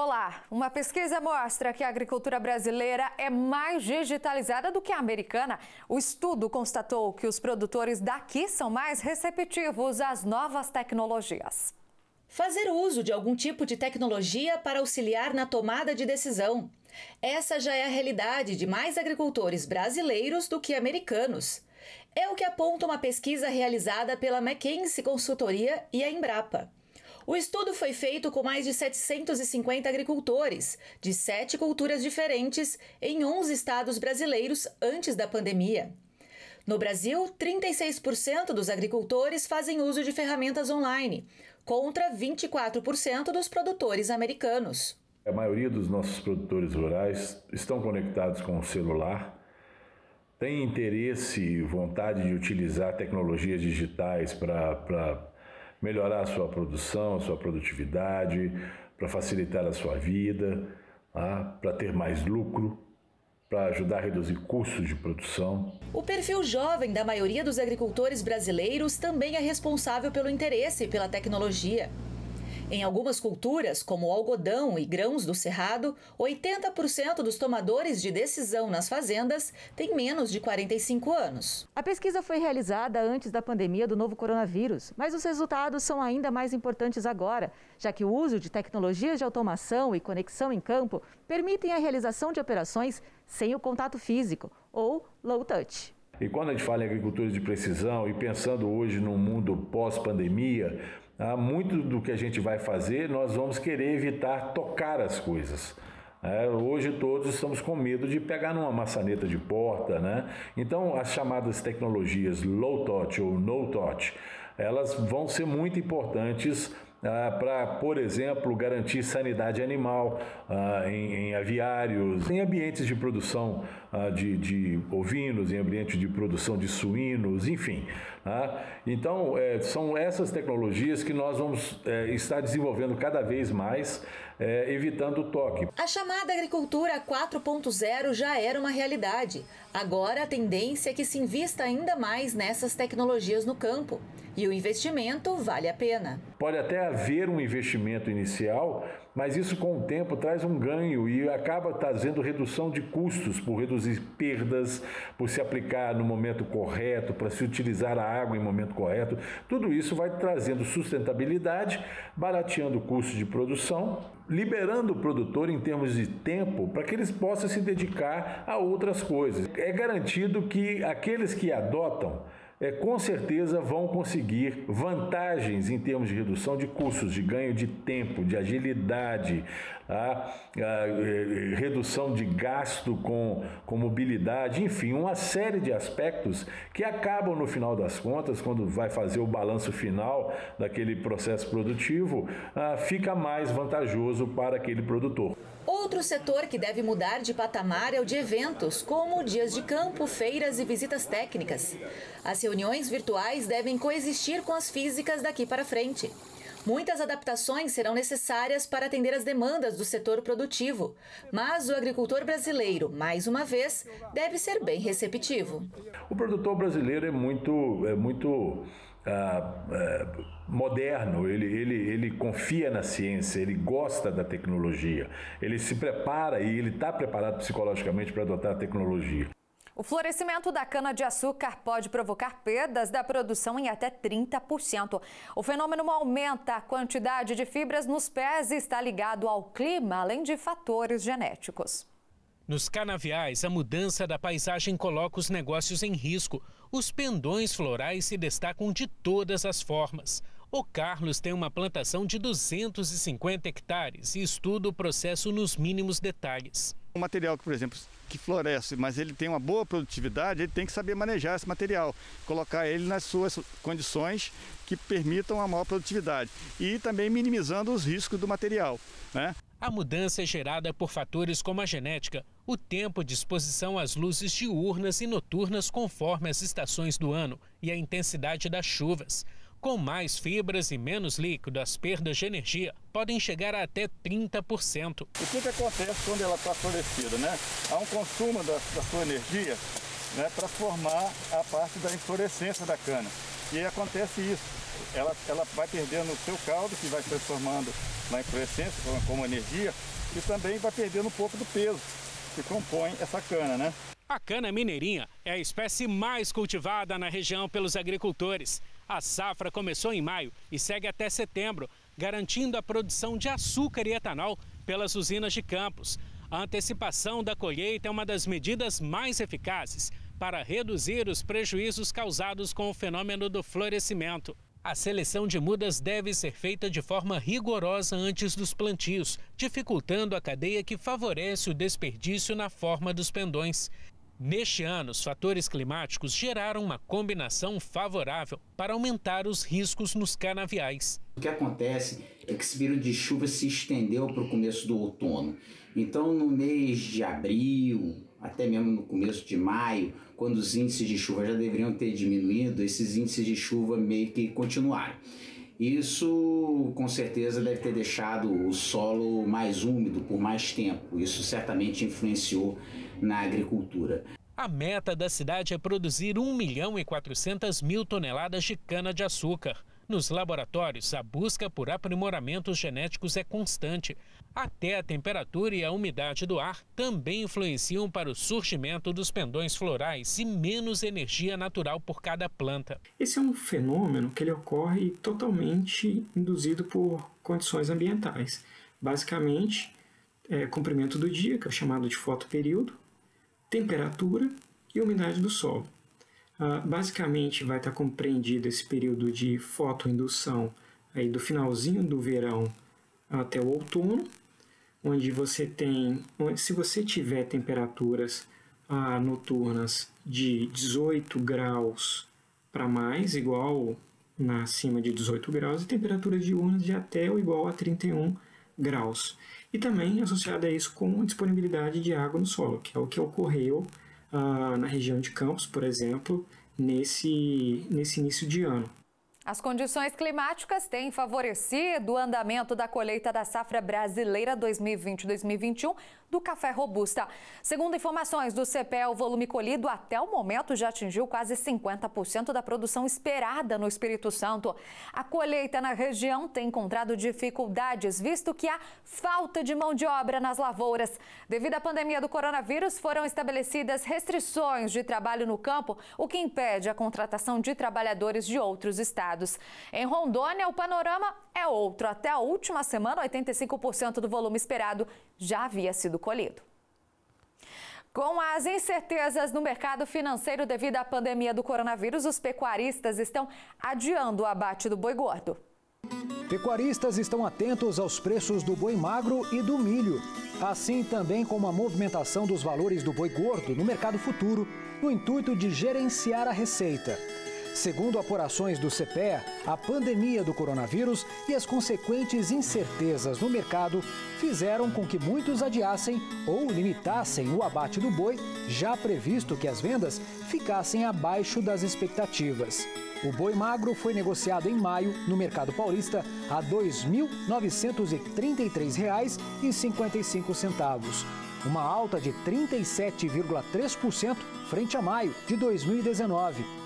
Olá, uma pesquisa mostra que a agricultura brasileira é mais digitalizada do que a americana. O estudo constatou que os produtores daqui são mais receptivos às novas tecnologias. Fazer uso de algum tipo de tecnologia para auxiliar na tomada de decisão. Essa já é a realidade de mais agricultores brasileiros do que americanos. É o que aponta uma pesquisa realizada pela McKinsey Consultoria e a Embrapa. O estudo foi feito com mais de 750 agricultores, de 7 culturas diferentes, em 11 estados brasileiros antes da pandemia. No Brasil, 36% dos agricultores fazem uso de ferramentas online, contra 24% dos produtores americanos. A maioria dos nossos produtores rurais estão conectados com o celular, têm interesse e vontade de utilizar tecnologias digitais para melhorar a sua produção, a sua produtividade, para facilitar a sua vida, para ter mais lucro, para ajudar a reduzir custos de produção. O perfil jovem da maioria dos agricultores brasileiros também é responsável pelo interesse pela tecnologia. Em algumas culturas, como o algodão e grãos do cerrado, 80% dos tomadores de decisão nas fazendas têm menos de 45 anos. A pesquisa foi realizada antes da pandemia do novo coronavírus, mas os resultados são ainda mais importantes agora, já que o uso de tecnologias de automação e conexão em campo permitem a realização de operações sem o contato físico, ou low touch. E quando a gente fala em agricultura de precisão e pensando hoje num mundo pós-pandemia, muito do que a gente vai fazer, nós vamos querer evitar tocar as coisas. Hoje todos estamos com medo de pegar numa maçaneta de porta, né? Então as chamadas tecnologias low touch ou no touch, elas vão ser muito importantes para, por exemplo, garantir sanidade animal em aviários, em ambientes de produção de ovinos, em ambientes de produção de suínos, enfim. Então, são essas tecnologias que nós vamos estar desenvolvendo cada vez mais, evitando o toque. A chamada agricultura 4.0 já era uma realidade. Agora a tendência é que se invista ainda mais nessas tecnologias no campo. E o investimento vale a pena. Pode até haver um investimento inicial, mas isso com o tempo traz um ganho e acaba trazendo redução de custos, por reduzir perdas, por se aplicar no momento correto, para se utilizar a água em momento correto. Tudo isso vai trazendo sustentabilidade, barateando o custo de produção, liberando o produtor em termos de tempo para que eles possam se dedicar a outras coisas. É garantido que aqueles que adotam com certeza vão conseguir vantagens em termos de redução de custos, de ganho de tempo, de agilidade, redução de gasto com mobilidade, enfim, uma série de aspectos que acabam no final das contas, quando vai fazer o balanço final daquele processo produtivo, fica mais vantajoso para aquele produtor. Outro setor que deve mudar de patamar é o de eventos, como dias de campo, feiras e visitas técnicas. As reuniões virtuais devem coexistir com as físicas daqui para frente. Muitas adaptações serão necessárias para atender as demandas do setor produtivo, mas o agricultor brasileiro, mais uma vez, deve ser bem receptivo. O produtor brasileiro é muito moderno, ele confia na ciência, ele gosta da tecnologia, ele se prepara e ele está preparado psicologicamente para adotar a tecnologia. O florescimento da cana-de-açúcar pode provocar perdas da produção em até 30%. O fenômeno aumenta a quantidade de fibras nos pés e está ligado ao clima, além de fatores genéticos. Nos canaviais, a mudança da paisagem coloca os negócios em risco. Os pendões florais se destacam de todas as formas. O Carlos tem uma plantação de 250 hectares e estuda o processo nos mínimos detalhes. Um material que, por exemplo, que floresce, mas ele tem uma boa produtividade, ele tem que saber manejar esse material, colocar ele nas suas condições que permitam a maior produtividade e também minimizando os riscos do material, né? A mudança é gerada por fatores como a genética, o tempo de exposição às luzes diurnas e noturnas conforme as estações do ano e a intensidade das chuvas. Com mais fibras e menos líquido, as perdas de energia podem chegar a até 30%. O que acontece quando ela está florescida, né? Há um consumo da sua energia, né, para formar a parte da inflorescência da cana. E acontece isso. ela vai perdendo o seu caldo, que vai se transformando na inflorescência, como energia, e também vai perdendo um pouco do peso que compõe essa cana, né? A cana mineirinha é a espécie mais cultivada na região pelos agricultores. A safra começou em maio e segue até setembro, garantindo a produção de açúcar e etanol pelas usinas de Campos. A antecipação da colheita é uma das medidas mais eficazes para reduzir os prejuízos causados com o fenômeno do florescimento. A seleção de mudas deve ser feita de forma rigorosa antes dos plantios, dificultando a cadeia que favorece o desperdício na forma dos pendões. Neste ano, os fatores climáticos geraram uma combinação favorável para aumentar os riscos nos canaviais. O que acontece é que esse período de chuva se estendeu para o começo do outono. Então, no mês de abril, até mesmo no começo de maio, quando os índices de chuva já deveriam ter diminuído, esses índices de chuva meio que continuaram. Isso, com certeza, deve ter deixado o solo mais úmido por mais tempo. Isso certamente influenciou na agricultura. A meta da cidade é produzir 1.400.000 toneladas de cana-de-açúcar. Nos laboratórios, a busca por aprimoramentos genéticos é constante. Até a temperatura e a umidade do ar também influenciam para o surgimento dos pendões florais e menos energia natural por cada planta. Esse é um fenômeno que ele ocorre totalmente induzido por condições ambientais. Basicamente, comprimento do dia, que é chamado de fotoperíodo, temperatura e umidade do solo. Basicamente vai estar compreendido esse período de fotoindução aí do finalzinho do verão até o outono, onde se você tiver temperaturas noturnas de 18 graus para mais, igual acima de 18 graus, e temperaturas diurnas de até ou igual a 31 graus. E também associado a isso com a disponibilidade de água no solo, que é o que ocorreu na região de Campos, por exemplo, nesse início de ano. As condições climáticas têm favorecido o andamento da colheita da safra brasileira 2020-2021 do café robusta. Segundo informações do CPE, o volume colhido até o momento já atingiu quase 50% da produção esperada no Espírito Santo. A colheita na região tem encontrado dificuldades, visto que há falta de mão de obra nas lavouras. Devido à pandemia do coronavírus, foram estabelecidas restrições de trabalho no campo, o que impede a contratação de trabalhadores de outros estados. Em Rondônia, o panorama é outro. Até a última semana, 85% do volume esperado já havia sido colhido. Com as incertezas no mercado financeiro devido à pandemia do coronavírus, os pecuaristas estão adiando o abate do boi gordo. Pecuaristas estão atentos aos preços do boi magro e do milho, assim também como a movimentação dos valores do boi gordo no mercado futuro, no intuito de gerenciar a receita. Segundo apurações do CPE, a pandemia do coronavírus e as consequentes incertezas no mercado fizeram com que muitos adiassem ou limitassem o abate do boi, já previsto que as vendas ficassem abaixo das expectativas. O boi magro foi negociado em maio no mercado paulista a R$ 2.933,55, uma alta de 37,3% frente a maio de 2019.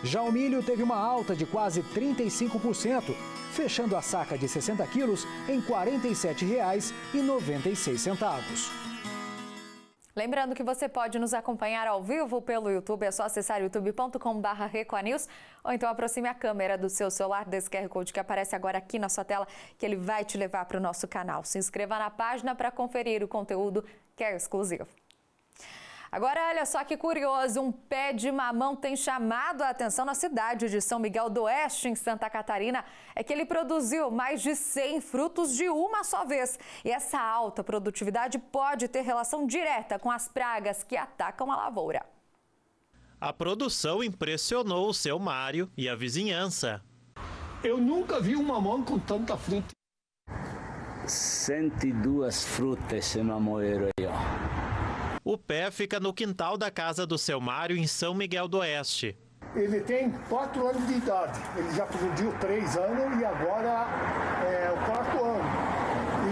Já o milho teve uma alta de quase 35%, fechando a saca de 60 quilos em R$ 47,96. Lembrando que você pode nos acompanhar ao vivo pelo YouTube, é só acessar youtube.com/RecoaNews ou então aproxime a câmera do seu celular desse QR Code que aparece agora aqui na sua tela, que ele vai te levar para o nosso canal. Se inscreva na página para conferir o conteúdo que é exclusivo. Agora, olha só que curioso, um pé de mamão tem chamado a atenção na cidade de São Miguel do Oeste, em Santa Catarina. É que ele produziu mais de 100 frutos de uma só vez. E essa alta produtividade pode ter relação direta com as pragas que atacam a lavoura. A produção impressionou o seu Mário e a vizinhança. Eu nunca vi um mamão com tanta fruta. 102 frutas esse mamoeiro aí, ó. O pé fica no quintal da casa do seu Mário, em São Miguel do Oeste. Ele tem 4 anos de idade. Ele já produziu 3 anos e agora é o 4º ano.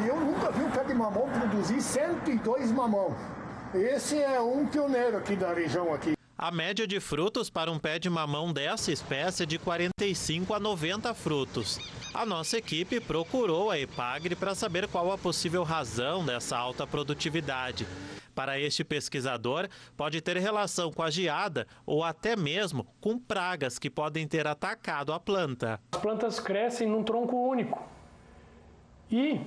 E eu nunca vi um pé de mamão produzir 102 mamão. Esse é um pioneiro aqui da região aqui. A média de frutos para um pé de mamão dessa espécie é de 45 a 90 frutos. A nossa equipe procurou a Epagre para saber qual a possível razão dessa alta produtividade. Para este pesquisador, pode ter relação com a geada ou até mesmo com pragas que podem ter atacado a planta. As plantas crescem num tronco único e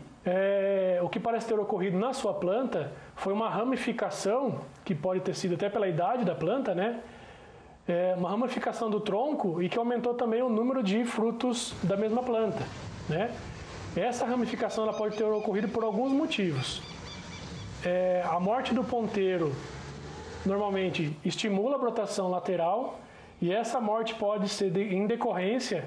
o que parece ter ocorrido na sua planta foi uma ramificação, que pode ter sido até pela idade da planta, né? Uma ramificação do tronco e que aumentou também o número de frutos da mesma planta, né? Essa ramificação ela pode ter ocorrido por alguns motivos. A morte do ponteiro normalmente estimula a brotação lateral e essa morte pode ser em decorrência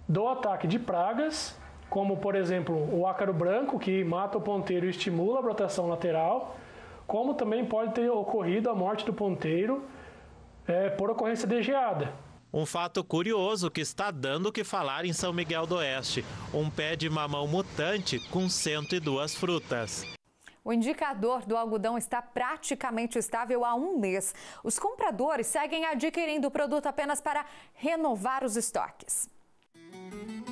do ataque de pragas, como por exemplo o ácaro branco, que mata o ponteiro e estimula a brotação lateral, como também pode ter ocorrido a morte do ponteiro por ocorrência de geada. Um fato curioso que está dando o que falar em São Miguel do Oeste: um pé de mamão mutante com 102 frutas. O indicador do algodão está praticamente estável há um mês. Os compradores seguem adquirindo o produto apenas para renovar os estoques.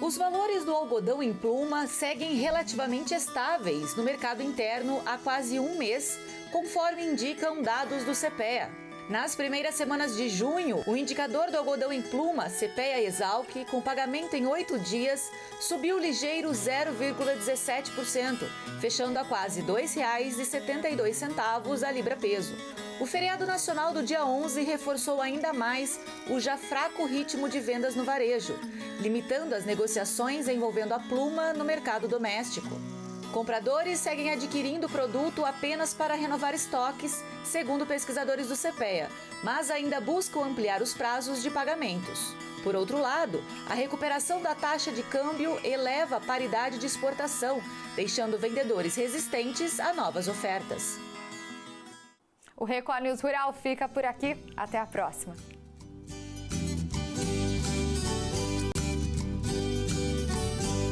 Os valores do algodão em pluma seguem relativamente estáveis no mercado interno há quase um mês, conforme indicam dados do CPEA. Nas primeiras semanas de junho, o indicador do algodão em pluma, CPEA-Exalc, com pagamento em 8 dias, subiu ligeiro 0,17%, fechando a quase R$ 2,72 a libra-peso. O feriado nacional do dia 11 reforçou ainda mais o já fraco ritmo de vendas no varejo, limitando as negociações envolvendo a pluma no mercado doméstico. Compradores seguem adquirindo o produto apenas para renovar estoques, segundo pesquisadores do CPEA, mas ainda buscam ampliar os prazos de pagamentos. Por outro lado, a recuperação da taxa de câmbio eleva a paridade de exportação, deixando vendedores resistentes a novas ofertas. O Record News Rural fica por aqui. Até a próxima.